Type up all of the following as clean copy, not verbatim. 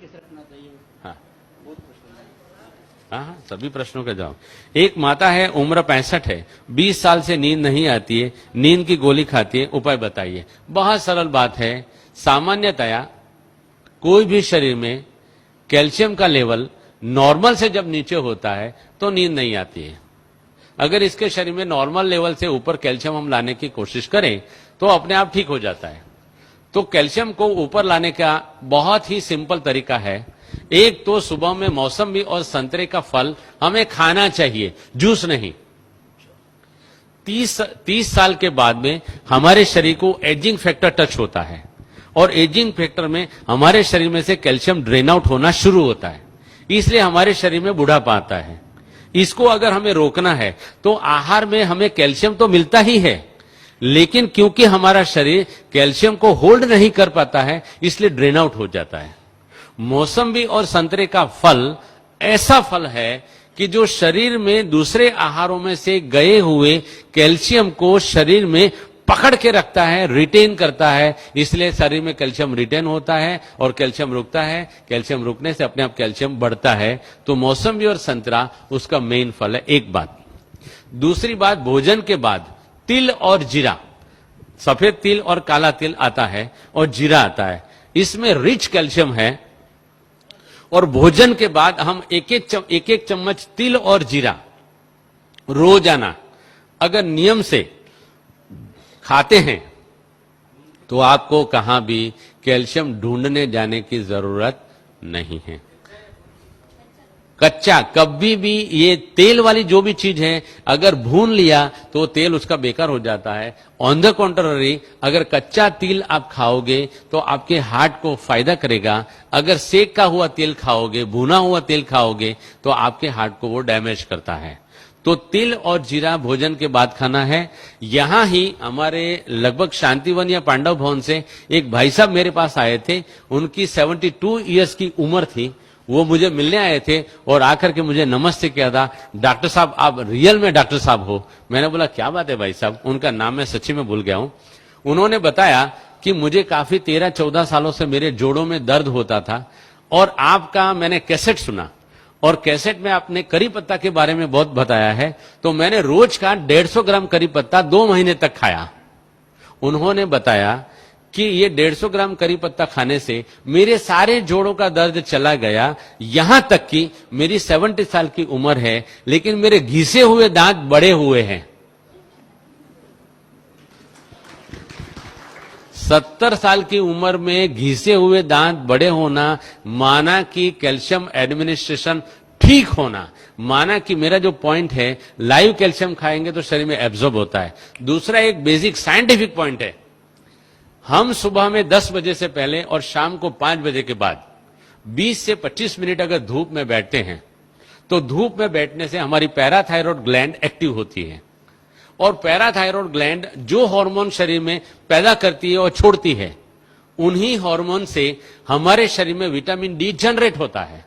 कैसे रखना चाहिए? हाँ बहुत प्रश्न है। हाँ हाँ, सभी प्रश्नों का जवाब। एक माता है, उम्र 65 है, 20 साल से नींद नहीं आती है, नींद की गोली खाती है, उपाय बताइए। बहुत सरल बात है। सामान्यतया कोई भी शरीर में कैल्शियम का लेवल नॉर्मल से जब नीचे होता है तो नींद नहीं आती है। अगर इसके शरीर में नॉर्मल लेवल से ऊपर कैल्शियम हम लाने की कोशिश करें तो अपने आप ठीक हो जाता है। तो कैल्शियम को ऊपर लाने का बहुत ही सिंपल तरीका है। एक तो सुबह में मौसमी और संतरे का फल हमें खाना चाहिए, जूस नहीं। 30 साल के बाद में हमारे शरीर को एजिंग फैक्टर टच होता है और एजिंग फैक्टर में हमारे शरीर में से कैल्शियम ड्रेन आउट होना शुरू होता है, इसलिए हमारे शरीर में बुढ़ापा आता है। इसको अगर हमें रोकना है तो आहार में हमें कैल्शियम तो मिलता ही है, लेकिन क्योंकि हमारा शरीर कैल्शियम को होल्ड नहीं कर पाता है इसलिए ड्रेन आउट हो जाता है। मौसम्बी और संतरे का फल ऐसा फल है कि जो शरीर में दूसरे आहारों में से गए हुए कैल्शियम को शरीर में पकड़ के रखता है, रिटेन करता है, इसलिए शरीर में कैल्शियम रिटेन होता है और कैल्शियम रुकता है। कैल्शियम रुकने से अपने आप कैल्शियम बढ़ता है। तो मौसम्बी और संतरा उसका मेन फल है। एक बात। दूसरी बात, भोजन के बाद तिल और जीरा, सफेद तिल और काला तिल आता है और जीरा आता है, इसमें रिच कैल्शियम है। और भोजन के बाद हम एक एक चम्मच तिल और जीरा रोजाना अगर नियम से खाते हैं तो आपको कहां भी कैल्शियम ढूंढने जाने की जरूरत नहीं है। कच्चा कभी भी ये तेल वाली जो भी चीज है अगर भून लिया तो तेल उसका बेकार हो जाता है। ऑन द कॉन्ट्ररी, अगर कच्चा तिल आप खाओगे तो आपके हार्ट को फायदा करेगा। अगर सेका हुआ तेल खाओगे, भुना हुआ तेल खाओगे तो आपके हार्ट को वो डैमेज करता है। तो तिल और जीरा भोजन के बाद खाना है। यहां ही हमारे लगभग शांतिवन या पांडव भवन से एक भाई साहब मेरे पास आए थे, उनकी 72 इयर्स की उम्र थी। वो मुझे मिलने आए थे और आकर के मुझे नमस्ते किया था, डॉक्टर साहब आप रियल में डॉक्टर साहब हो। मैंने बोला क्या बात है भाई साहब, उनका नाम मैं सच्ची में भूल गया हूं। उन्होंने बताया कि मुझे काफी 13-14 सालों से मेरे जोड़ों में दर्द होता था और आपका मैंने कैसेट सुना और कैसेट में आपने करी पत्ता के बारे में बहुत बताया है, तो मैंने रोज का 150 ग्राम करी पत्ता 2 महीने तक खाया। उन्होंने बताया कि ये 150 ग्राम करी पत्ता खाने से मेरे सारे जोड़ों का दर्द चला गया। यहां तक कि मेरी 70 साल की उम्र है लेकिन मेरे घिसे हुए दांत बड़े हुए हैं। 70 साल की उम्र में घिसे हुए दांत बड़े होना माना कि कैल्शियम एडमिनिस्ट्रेशन ठीक होना, माना कि मेरा जो पॉइंट है लाइव कैल्शियम खाएंगे तो शरीर में एब्जॉर्ब होता है। दूसरा एक बेसिक साइंटिफिक पॉइंट है, हम सुबह में 10 बजे से पहले और शाम को 5 बजे के बाद 20 से 25 मिनट अगर धूप में बैठते हैं तो धूप में बैठने से हमारी पैराथायरॉयड ग्लैंड एक्टिव होती है और पैराथायरॉयड ग्लैंड जो हार्मोन शरीर में पैदा करती है और छोड़ती है, उन्हीं हार्मोन से हमारे शरीर में विटामिन डी जनरेट होता है।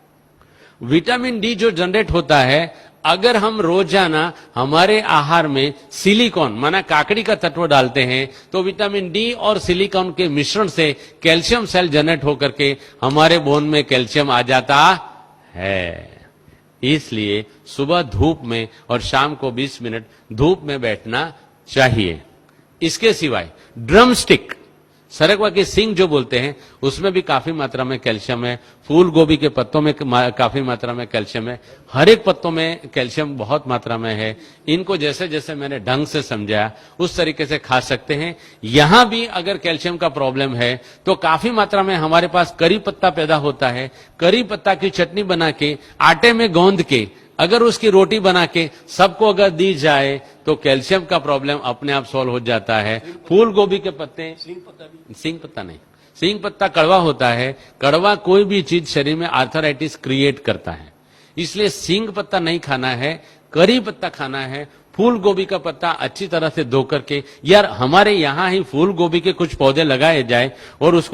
विटामिन डी जो जनरेट होता है, अगर हम रोजाना हमारे आहार में सिलिकॉन माना काकड़ी का तत्व डालते हैं तो विटामिन डी और सिलिकॉन के मिश्रण से कैल्शियम सेल जनरेट होकर के हमारे बोन में कैल्शियम आ जाता है। इसलिए सुबह धूप में और शाम को 20 मिनट धूप में बैठना चाहिए। इसके सिवाय ड्रम स्टिक, सरगवा की सींग जो बोलते हैं, उसमें भी काफी मात्रा में कैल्शियम है। फूल गोभी के पत्तों में काफी मात्रा में कैल्शियम है। हर एक पत्तों में कैल्शियम बहुत मात्रा में है। इनको जैसे जैसे मैंने ढंग से समझाया उस तरीके से खा सकते हैं। यहां भी अगर कैल्शियम का प्रॉब्लम है तो काफी मात्रा में हमारे पास करी पत्ता पैदा होता है। करी पत्ता की चटनी बना के आटे में गौंद के अगर उसकी रोटी बना के सबको अगर दी जाए तो कैल्शियम का प्रॉब्लम अपने आप सॉल्व हो जाता है। फूल गोभी के पत्ते, सींग पत्ता नहीं, सींग पत्ता कड़वा होता है। कड़वा कोई भी चीज शरीर में आर्थराइटिस क्रिएट करता है, इसलिए सींग पत्ता नहीं खाना है, करी पत्ता खाना है। फूल गोभी का पत्ता अच्छी तरह से धो करके, यार हमारे यहां ही फूल गोभी के कुछ पौधे लगाए जाए और उसको